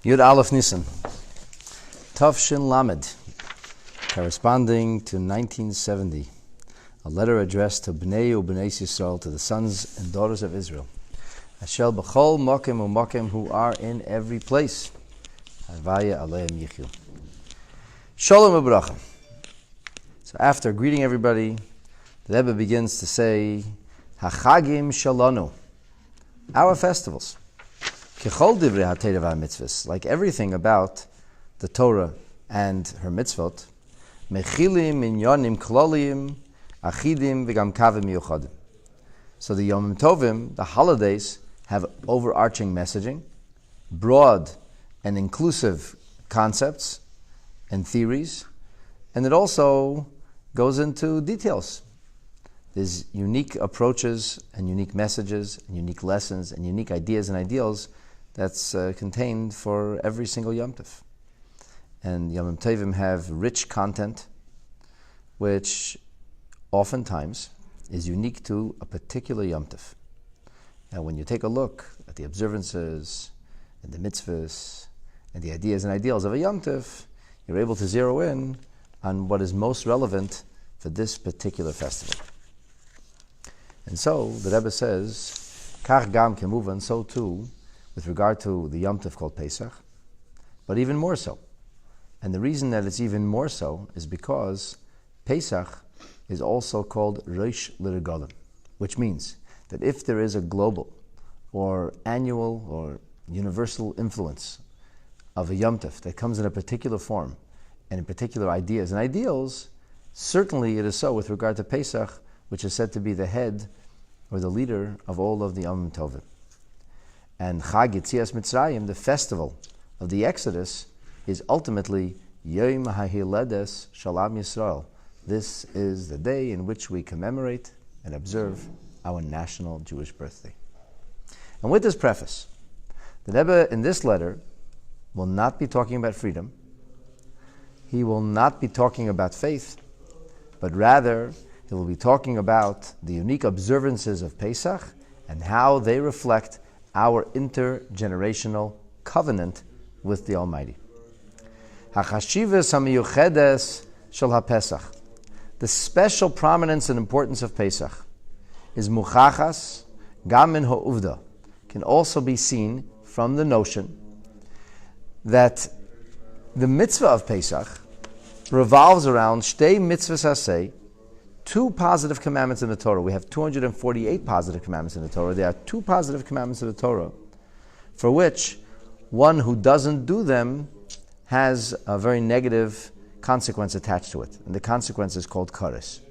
Yud Aleph Nisan, Tav Shin Lamed, corresponding to 1970, a letter addressed to Bnei U'Bnei Yisrael, to the sons and daughters of Israel, Ashel B'chol Mokem U'Mokem, who are in every place, Havaya Aleim Yichyu. Shalom U'Bracha. So after greeting everybody, the Rebbe begins to say, Hachagim Shalanu, our festivals. Like everything about the Torah and her mitzvot, mechilim minyanim klolim achidim v'gam kavim yuchadim. So the Yom Tovim, the holidays, have overarching messaging, broad and inclusive concepts and theories, and it also goes into details. There's unique approaches and unique messages and unique lessons and unique ideas and ideals that's contained for every single Yom Tov. And Yom Tovim have rich content, which oftentimes is unique to a particular Yom Tov. Now, when you take a look at the observances and the mitzvahs and the ideas and ideals of a Yom Tov, you're able to zero in on what is most relevant for this particular festival. And so, the Rebbe says, Kach gam kemuvan, so too, with regard to the Yom Tov called Pesach, but even more so. And the reason that it's even more so is because Pesach is also called Rosh L'Regalim, which means that if there is a global or annual or universal influence of a Yom Tov that comes in a particular form and in particular ideas and ideals, certainly it is so with regard to Pesach, which is said to be the head or the leader of all of the Yom Tovim. And Chag Yetzias Mitzrayim, the festival of the Exodus, is ultimately Yom HaHiledes Shalom Yisrael. This is the day in which we commemorate and observe our national Jewish birthday. And with this preface, the Rebbe in this letter will not be talking about freedom. He will not be talking about faith, but rather he will be talking about the unique observances of Pesach and how they reflect our intergenerational covenant with the Almighty. HaChashivas HaMiyuchedes Shel HaPesach. The special prominence and importance of Pesach is muchachas gam min ha'uvda, can also be seen from the notion that the mitzvah of Pesach revolves around shtei mitzvahs hasei, two positive commandments in the Torah. We have 248 positive commandments in the Torah. There are two positive commandments in the Torah for which one who doesn't do them has a very negative consequence attached to it. And the consequence is called kares.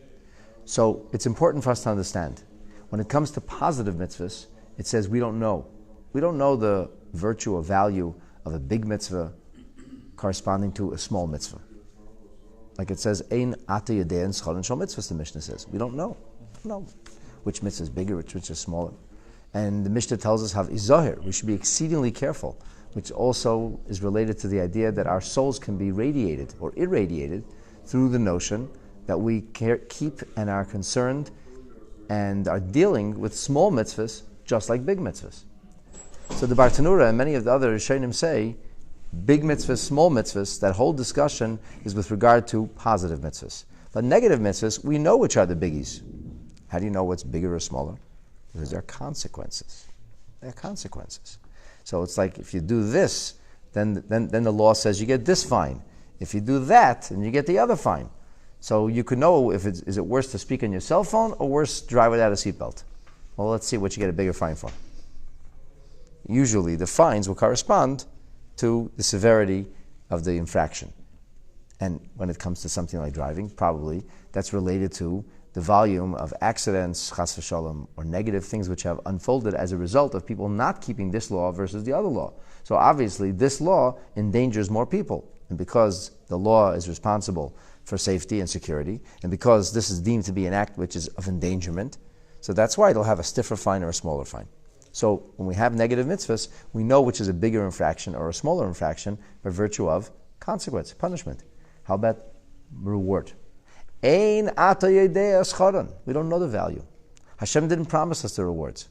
So it's important for us to understand. When it comes to positive mitzvahs, it says we don't know. We don't know the virtue or value of a big mitzvah corresponding to a small mitzvah. Like it says, Ein ata yadein scholen shel mitzvahs, the Mishnah says. We don't know. Which mitzvah is bigger, which is smaller. And the Mishnah tells us, Hav izahir, we should be exceedingly careful, which also is related to the idea that our souls can be radiated or irradiated through the notion that we keep and are concerned and are dealing with small mitzvahs just like big mitzvahs. So the Bartanura and many of the other Rishonim say, big mitzvahs, small mitzvahs, that whole discussion is with regard to positive mitzvahs. But negative mitzvahs, we know which are the biggies. How do you know what's bigger or smaller? Because there are consequences. There are consequences. So it's like if you do this, then the law says you get this fine. If you do that, then you get the other fine. So you could know if is it worse to speak on your cell phone or worse to drive without a seatbelt. Well, let's see what you get a bigger fine for. Usually the fines will correspond to the severity of the infraction. And when it comes to something like driving, probably that's related to the volume of accidents, chas v'shalom, or negative things which have unfolded as a result of people not keeping this law versus the other law. So obviously this law endangers more people. And because the law is responsible for safety and security, and because this is deemed to be an act which is of endangerment, so that's why it'll have a stiffer fine or a smaller fine. So when we have negative mitzvahs, we know which is a bigger infraction or a smaller infraction by virtue of consequence, punishment. How about reward? Ein ata yedei ascharon. We don't know the value. Hashem didn't promise us the rewards.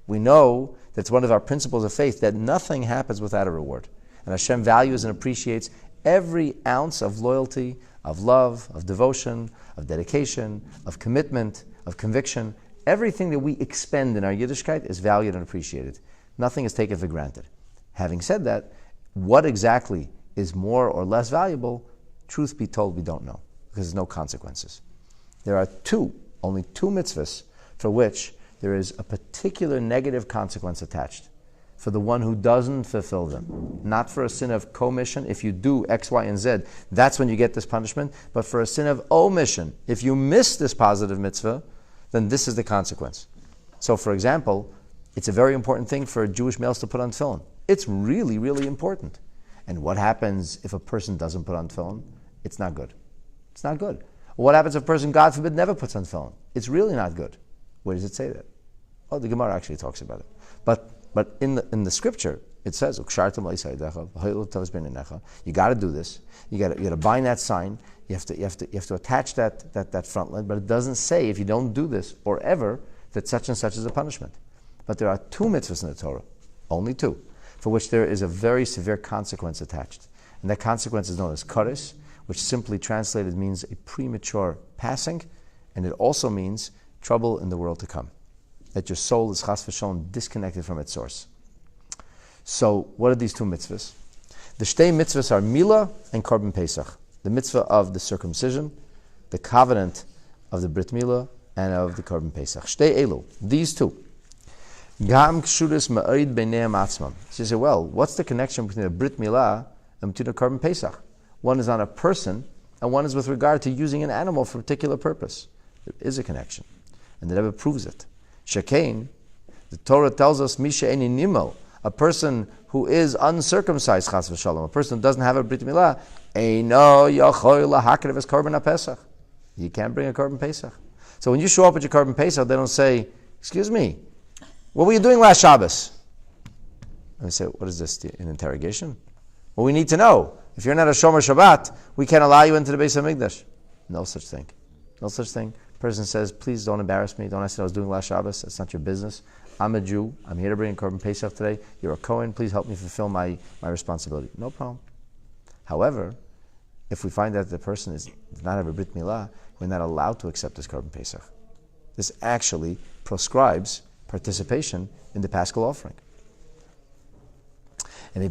We know that's one of our principles of faith, that nothing happens without a reward. And Hashem values and appreciates every ounce of loyalty, of love, of devotion, of dedication, of commitment, of conviction. Everything that we expend in our Yiddishkeit is valued and appreciated. Nothing is taken for granted. Having said that, what exactly is more or less valuable, truth be told, we don't know, because there's no consequences. There are only two mitzvahs for which there is a particular negative consequence attached. For the one who doesn't fulfill them. Not for a sin of commission. If you do X, Y, and Z, that's when you get this punishment. But for a sin of omission, if you miss this positive mitzvah, then this is the consequence. So, for example, it's a very important thing for Jewish males to put on tefillin. It's really, really important. And what happens if a person doesn't put on tefillin? It's not good. It's not good. What happens if a person, God forbid, never puts on tefillin? It's really not good. Where does it say that? Oh, the Gemara actually talks about it. But in the scripture, it says, you got to do this. You got to bind that sign. You have to attach that frontlet. But it doesn't say if you don't do this or ever that such and such is a punishment. But there are two mitzvahs in the Torah, only two, for which there is a very severe consequence attached. And that consequence is known as kares, which simply translated means a premature passing, and it also means trouble in the world to come. That your soul is chas v'sholom disconnected from its source. So, what are these two mitzvahs? The shtei mitzvahs are Mila and Korban Pesach. The mitzvah of the circumcision, the covenant of the Brit Mila, and of the Korban Pesach. Shtei elu, these two. Gam kshuris ma'oid b'neim atzmam. So you say, well, what's the connection between a Brit Milah and between a Korban Pesach? One is on a person, and one is with regard to using an animal for a particular purpose. There is a connection, and the Rebbe proves it. Shekain, the Torah tells us, Misha eni nimel, a person who is uncircumcised, chas v'shalom, a person who doesn't have a Brit Milah, eino yachoy lahakrev es Korban Pesach. You can't bring a Korban Pesach. So when you show up at your Korban Pesach, they don't say, excuse me, what were you doing last Shabbos? And they say, what is this, an interrogation? Well, we need to know. If you're not a Shomer Shabbat, we can't allow you into the Beis HaMikdash. No such thing. No such thing. Person says, please don't embarrass me. Don't ask what I was doing last Shabbos. That's not your business. I'm a Jew. I'm here to bring a Korban Pesach today. You're a Kohen. Please help me fulfill my responsibility. No problem. However, if we find that the person does not have a Brit Milah, we're not allowed to accept this Korban Pesach. This actually proscribes participation in the Paschal offering. And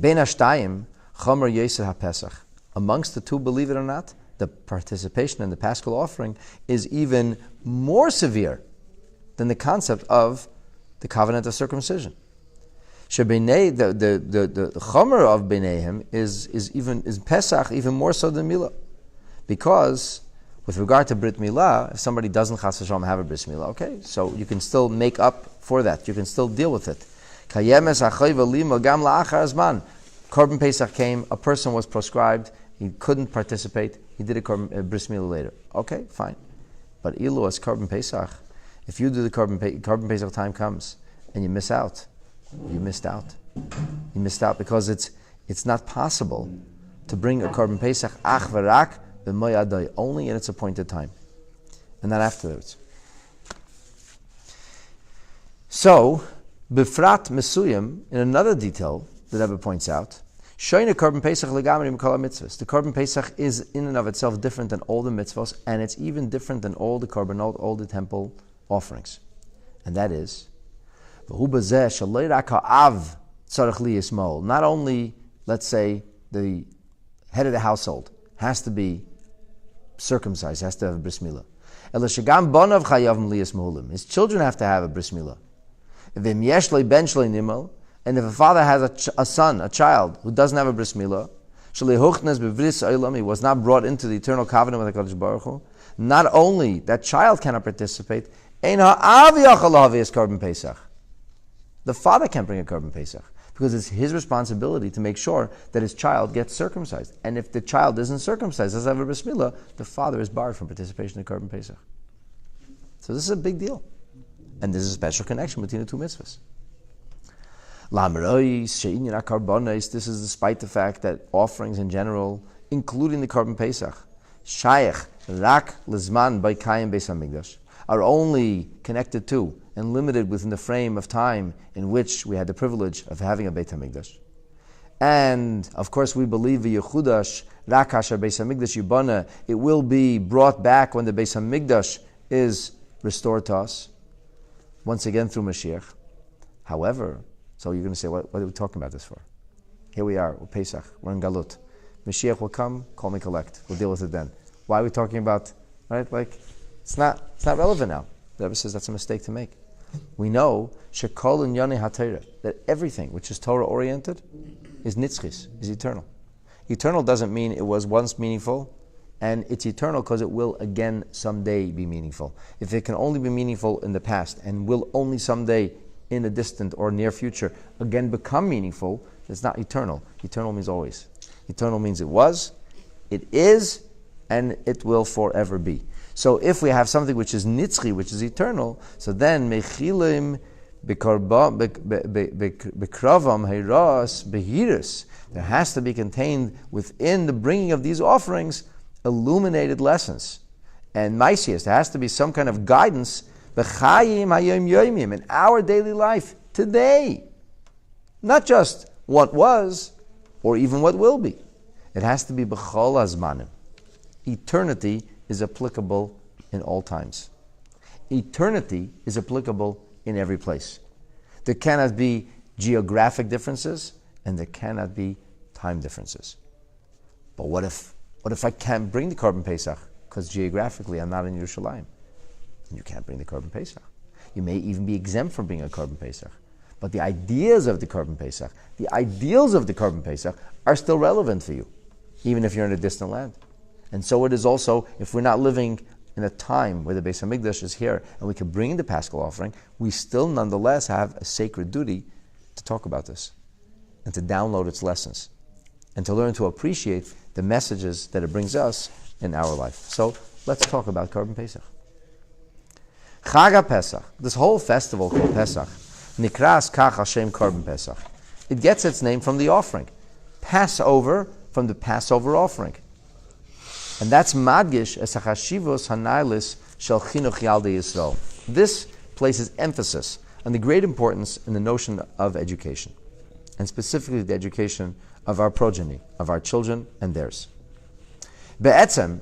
amongst the two, believe it or not, the participation in the Paschal offering is even more severe than the concept of the covenant of circumcision. The chomer of B'neihem is Pesach even more so than Milah, because with regard to Brit Milah, if somebody doesn't chas v'shalom have a Brit Milah, okay, so you can still make up for that. You can still deal with it. Korban Pesach came, a person was proscribed, he couldn't participate, he did a Bris Milah later. Okay, fine. But Ilu as Korban Pesach, if you do the Korban Pesach time comes and you miss out, you missed out. You missed out because it's not possible to bring a Korban Pesach ach v'rak b'moyadai, only in its appointed time, and not afterwards. So, Bifrat Mesuyim, in another detail that Rebbe points out, Shoyne Korban Pesach legamri mikol mitzvahs. The Korban Pesach is in and of itself different than all the mitzvahs, and it's even different than all the korbanot, all the temple offerings. And that is, not only, let's say, the head of the household has to be circumcised, has to have a bris milah. His children have to have a bris milah. And if a father has a son, a child, who doesn't have a bris milah, he was not brought into the eternal covenant with HaKadosh Baruch Hu, not only that child cannot participate, the father can't bring a Korban Pesach, because it's his responsibility to make sure that his child gets circumcised. And if the child isn't circumcised, doesn't have a bris milah, the father is barred from participation in Korban Pesach. So this is a big deal. And there's a special connection between the two mitzvahs. This is despite the fact that offerings in general, including the Korban Pesach, Shayach Rak Lizman by Kayim Beis HaMikdash, are only connected to and limited within the frame of time in which we had the privilege of having a Beit HaMikdash. And of course we believe v'yechudash rak asher Beis Hamikdash yibana, it will be brought back when the Beis Hamikdash is restored to us, once again through Mashiach. However, so you're going to say, what are we talking about this for? Here we are, we're Pesach, we're in Galut. Mashiach will come, call me collect. We'll deal with it then. Why are we talking about, right? Like, it's not relevant now. The Rebbe says that's a mistake to make. We know shekol inyane haTorah, that everything which is Torah oriented is nitzchis, is eternal. Eternal doesn't mean it was once meaningful, and it's eternal because it will again someday be meaningful. If it can only be meaningful in the past and will only someday in the distant or near future again become meaningful, it's not eternal. Eternal means always. Eternal means it was, it is, and it will forever be. So if we have something which is nitzchi, which is eternal, so then mechilim bekravam heiras behiris, there has to be contained within the bringing of these offerings illuminated lessons. And maisias, there has to be some kind of guidance b'chayim hayom yomim, in our daily life today. Not just what was, or even what will be. It has to be b'chol hazmanim. Eternity is applicable in all times. Eternity is applicable in every place. There cannot be geographic differences, and there cannot be time differences. But what if I can't bring the Korban Pesach because geographically I'm not in Yerushalayim? And you can't bring the Korban Pesach. You may even be exempt from being a Korban Pesach. But the ideas of the Korban Pesach, the ideals of the Korban Pesach are still relevant for you, even if you're in a distant land. And so it is also, if we're not living in a time where the Beis Hamikdash is here and we can bring the Paschal offering, we still nonetheless have a sacred duty to talk about this and to download its lessons and to learn to appreciate the messages that it brings us in our life. So let's talk about Korban Pesach. Chag Pesach, this whole festival called Pesach, Nikras Kach Hashem Korban Pesach. It gets its name from the offering. Passover, from the Passover offering. And that's Madgish es hachashivos hanailis shel chinuch yaldei Yisrael. This places emphasis on the great importance in the notion of education, and specifically the education of our progeny, of our children and theirs. Be'etzem,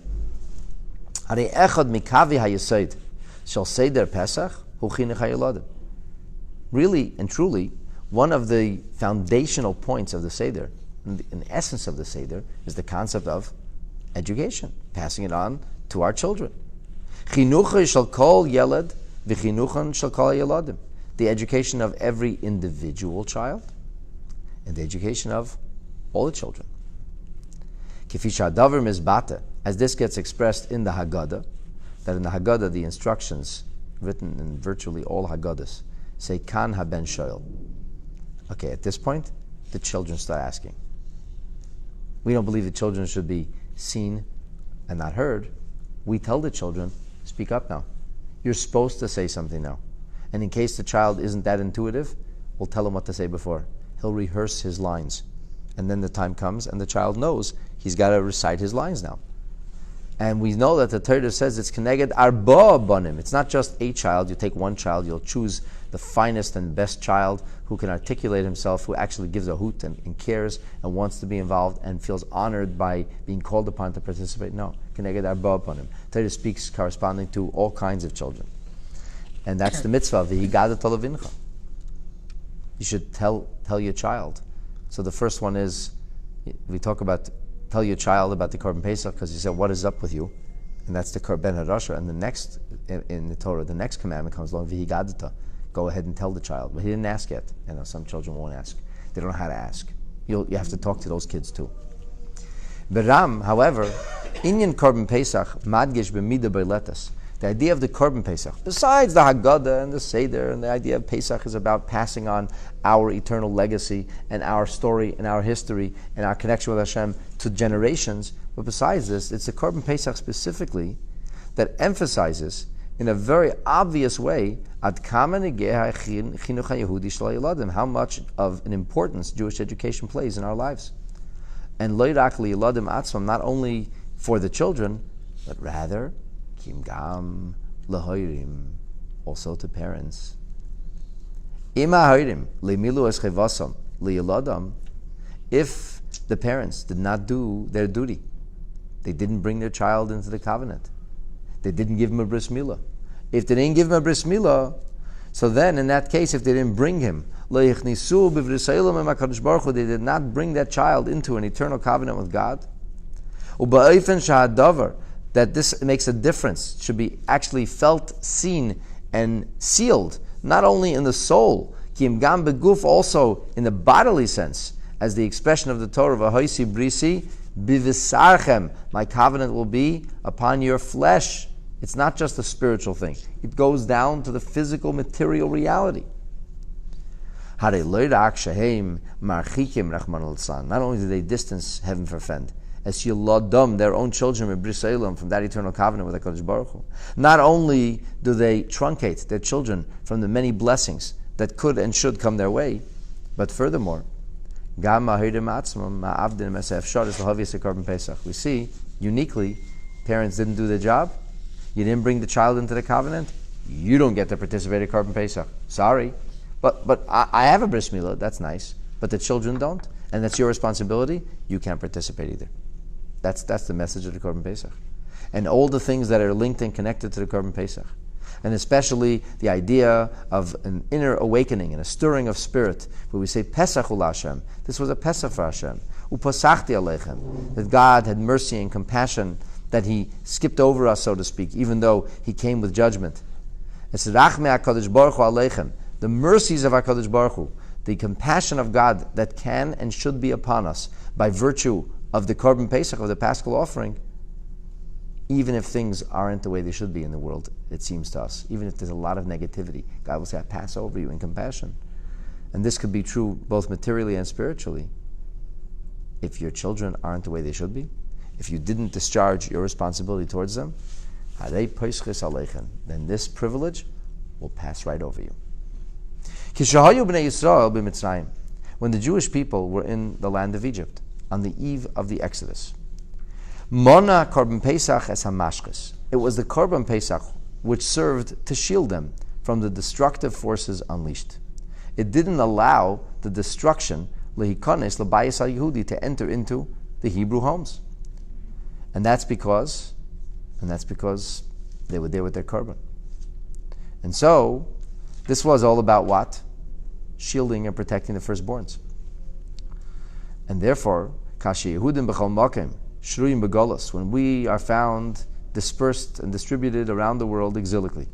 harei echad mikavi hayesod shel seder Pesach hu chinuch hayoladim. Really and truly, one of the foundational points of the Seder, in the essence of the Seder, is the concept of education, passing it on to our children. Chinucha shall call yelad, v'chinuchan shall call yeladim. The education of every individual child, and the education of all the children. Kifi shadavar mizbata, as this gets expressed in the Haggadah, that in the Haggadah the instructions written in virtually all Haggadahs say kan haben shoel. Okay, at this point, the children start asking. We don't believe the children should be seen and not heard. We tell the children, speak up now. You're supposed to say something now. And in case the child isn't that intuitive, we'll tell him what to say before. He'll rehearse his lines. And then the time comes and the child knows he's got to recite his lines now. And we know that the Torah says it's keneged arba banim. It's not just a child. You take one child, you'll choose the finest and best child who can articulate himself, who actually gives a hoot and cares and wants to be involved and feels honored by being called upon to participate. No, keneged arba banim. Torah speaks corresponding to all kinds of children. And that's the mitzvah, v'higada talavincha. You should tell your child. So the first one is, we talk about tell your child about the Korban Pesach because he said, what is up with you? And that's the Korban Harasha. And the next, in the Torah, the next commandment comes along, V'higadata. Go ahead and tell the child. But he didn't ask yet. You know, some children won't ask. They don't know how to ask. You have to talk to those kids too. Beram, however, Inyan Korban Pesach, Madgish b'mida b'letas. The idea of the Korban Pesach, besides the Haggadah and the Seder, and the idea of Pesach is about passing on our eternal legacy and our story and our history and our connection with Hashem to generations. But besides this, it's the Korban Pesach specifically that emphasizes in a very obvious way how much of an importance Jewish education plays in our lives. And not only for the children, but rather Kimgam lahoirim, also to parents. Ima hoirim lemilu es chevasam liyiladam. If the parents did not do their duty, they didn't bring their child into the covenant, they didn't give him a bris milah. If they didn't give him a bris milah, so then in that case, if they didn't bring him, they did not bring that child into an eternal covenant with God. That this makes a difference, should be actually felt, seen, and sealed, not only in the soul, also in the bodily sense, as the expression of the Torah, V'hoisi brisi bivisarchem, my covenant will be upon your flesh. It's not just a spiritual thing. It goes down to the physical, material reality. Not only do they distance heaven for friend, as Yilodam, their own children, from that eternal covenant with HaKadosh Baruch Hu. Not only do they truncate their children from the many blessings that could and should come their way, but furthermore, we see, uniquely, parents didn't do their job. You didn't bring the child into the covenant, you don't get to participate in Korban Pesach. Sorry. But I have a bris milah, that's nice. But the children don't, and that's your responsibility. You can't participate either. That's the message of the Korban Pesach. And all the things that are linked and connected to the Korban Pesach. And especially the idea of an inner awakening and a stirring of spirit, where we say, Pesach ul Hashem. This was a Pesach for Hashem. Upasachti aleichem. That God had mercy and compassion, that He skipped over us, so to speak, even though He came with judgment. It's Rachme HaKadosh Baruch Hu aleichem. The mercies of HaKadosh Baruch Hu, the compassion of God that can and should be upon us by virtue of the Korban Pesach, of the Paschal offering, even if things aren't the way they should be in the world, it seems to us. Even if there's a lot of negativity, God will say, I pass over you in compassion. And this could be true both materially and spiritually. If your children aren't the way they should be, if you didn't discharge your responsibility towards them, then this privilege will pass right over you. When the Jewish people were in the land of Egypt, on the eve of the Exodus, Mona Korban Pesach es hamashchis. It was the Korban Pesach which served to shield them from the destructive forces unleashed. It didn't allow the destruction lehikones l'bayis al-Yehudi to enter into the Hebrew homes, and that's because they were there with their korban. And so, this was all about what? Shielding and protecting the firstborns. And therefore, Kashi Yehudim b'chol makom shruyim b'golos, when we are found dispersed and distributed around the world exilically,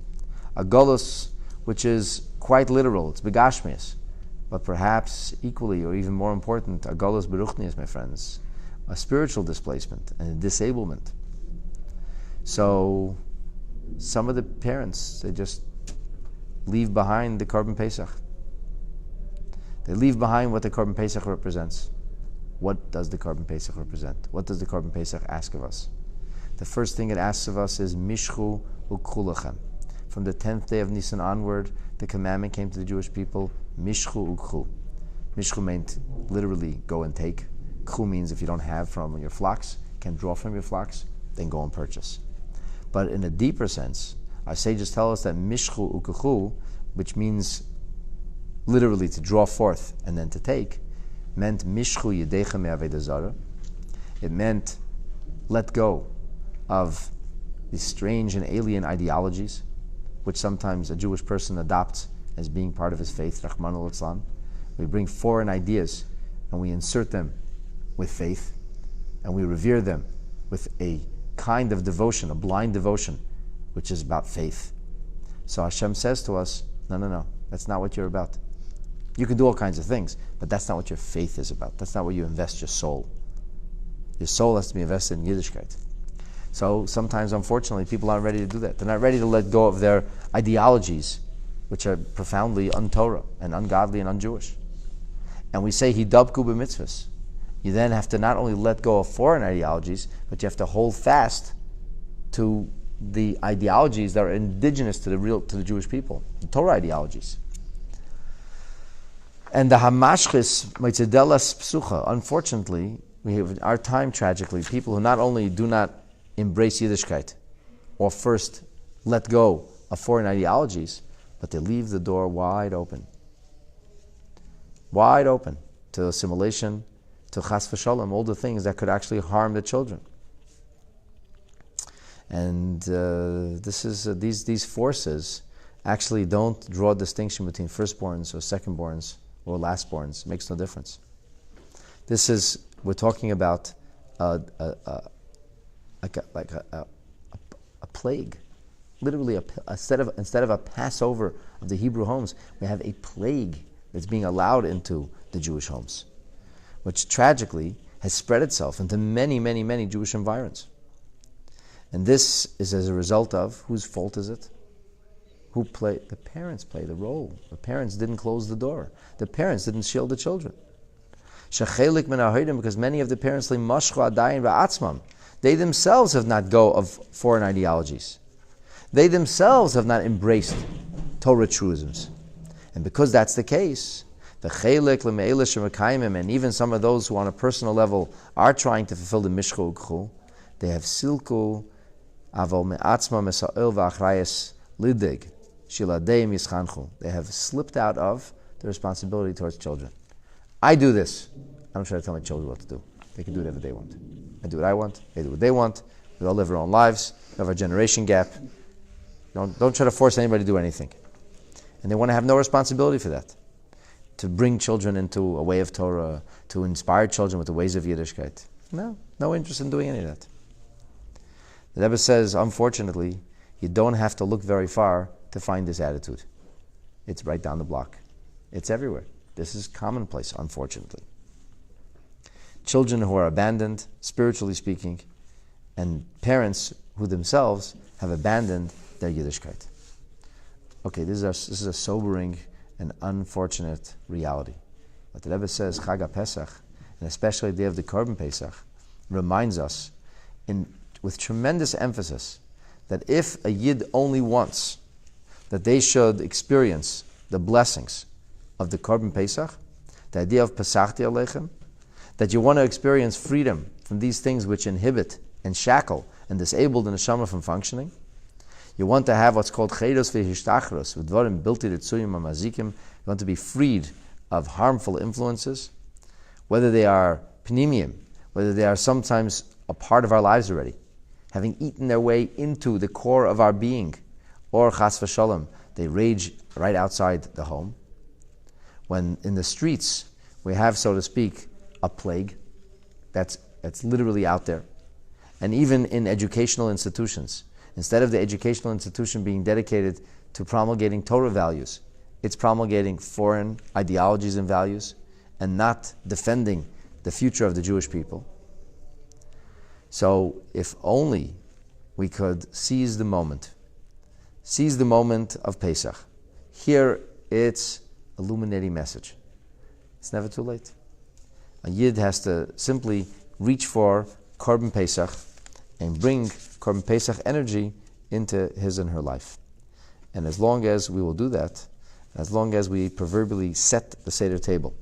a golos which is quite literal, it's begashmias, but perhaps equally or even more important, a golos beruchnias, my friends, a spiritual displacement and a disablement. So, some of the parents, they just leave behind the Korban Pesach. They leave behind what the Korban Pesach represents. What does the Korban Pesach represent? What does the Korban Pesach ask of us? The first thing it asks of us is Mishchu u'khu. From the 10th day of Nisan onward, the commandment came to the Jewish people, Mishchu u'khu. Mishchu meant literally go and take. Khu means if you don't have from your flocks, can draw from your flocks, then go and purchase. But in a deeper sense, our sages tell us that Mishchu u'khu, which means literally to draw forth and then to take, meant Mishchu yedechem me'avodah zarah. It meant let go of these strange and alien ideologies, which sometimes a Jewish person adopts as being part of his faith, Rahman al-Islam. We bring foreign ideas and we insert them with faith, and we revere them with a kind of devotion, a blind devotion, which is about faith. So Hashem says to us, no, that's not what you're about. You can do all kinds of things, but that's not what your faith is about. That's not where you invest your soul. Your soul has to be invested in Yiddishkeit. So sometimes, unfortunately, people aren't ready to do that. They're not ready to let go of their ideologies, which are profoundly un-Torah and ungodly and un-Jewish. And we say, Hidabku b'mitzvahs. You then have to not only let go of foreign ideologies, but you have to hold fast to the ideologies that are indigenous to the Jewish people, the Torah ideologies. And the Hamashchis, Meitzedelas Psucha, unfortunately, we have in our time, tragically, people who not only do not embrace Yiddishkeit, or first let go of foreign ideologies, but they leave the door wide open to assimilation, to chas v'shalom, all the things that could actually harm the children. And these forces actually don't draw a distinction between firstborns or secondborns or lastborns. It makes no difference. We're talking about a plague. Literally, instead of a Passover of the Hebrew homes, we have a plague that's being allowed into the Jewish homes, which tragically has spread itself into many, many, many Jewish environs. And this is as a result of, whose fault is it? The parents play the role. The parents didn't close the door. The parents didn't shield the children. Because many of the parents, they themselves have not go of foreign ideologies. They themselves have not embraced Torah truisms. And because that's the case, and even some of those who on a personal level are trying to fulfill the Mishcha Ukchu, they have silku aval me'atzma mesa'il v'achrayes lidig shiladeim yischanchu. They have slipped out of the responsibility towards children. I do this. I don't try to tell my children what to do. They can do whatever they want. I do what I want. They do what they want. We all live our own lives. We have a generation gap. Don't try to force anybody to do anything. And they want to have no responsibility for that. To bring children into a way of Torah, to inspire children with the ways of Yiddishkeit. No interest in doing any of that. The Rebbe says, unfortunately, you don't have to look very far to find this attitude. It's right down the block. It's everywhere. This is commonplace, unfortunately. Children who are abandoned, spiritually speaking, and parents who themselves have abandoned their Yiddishkeit. Okay, this is a sobering and unfortunate reality. But the Rebbe says, Chag Pesach, and especially the day of the Korban Pesach, reminds us with tremendous emphasis that if a Yid only wants that they should experience the blessings of the Korban Pesach, the idea of Pesachti Aleichem, that you want to experience freedom from these things which inhibit and shackle and disable the neshama from functioning. You want to have what's called cheiros v'hishtachros, v'dvarim bilti ritzuyim amazikim. You want to be freed of harmful influences, whether they are pnimiyim, whether they are sometimes a part of our lives already, having eaten their way into the core of our being, or chas v'shalom, they rage right outside the home. When in the streets we have, so to speak, a plague that's literally out there. And even in educational institutions, instead of the educational institution being dedicated to promulgating Torah values, it's promulgating foreign ideologies and values and not defending the future of the Jewish people. So if only we could seize the moment of Pesach. Here it's illuminating message. It's never too late. A Yid has to simply reach for Korban Pesach and bring Korban Pesach energy into his and her life. And as long as we will do that, as long as we proverbially set the Seder table,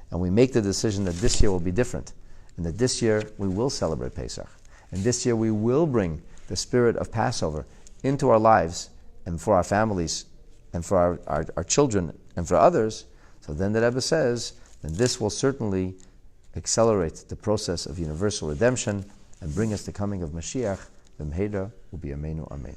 and we make the decision that this year will be different, and that this year we will celebrate Pesach, and this year we will bring the spirit of Passover into our lives, and for our families, and for our children, and for others, so then the Rebbe says, then this will certainly accelerate the process of universal redemption and bring us the coming of Mashiach. The Meheda will be Amenu Amen.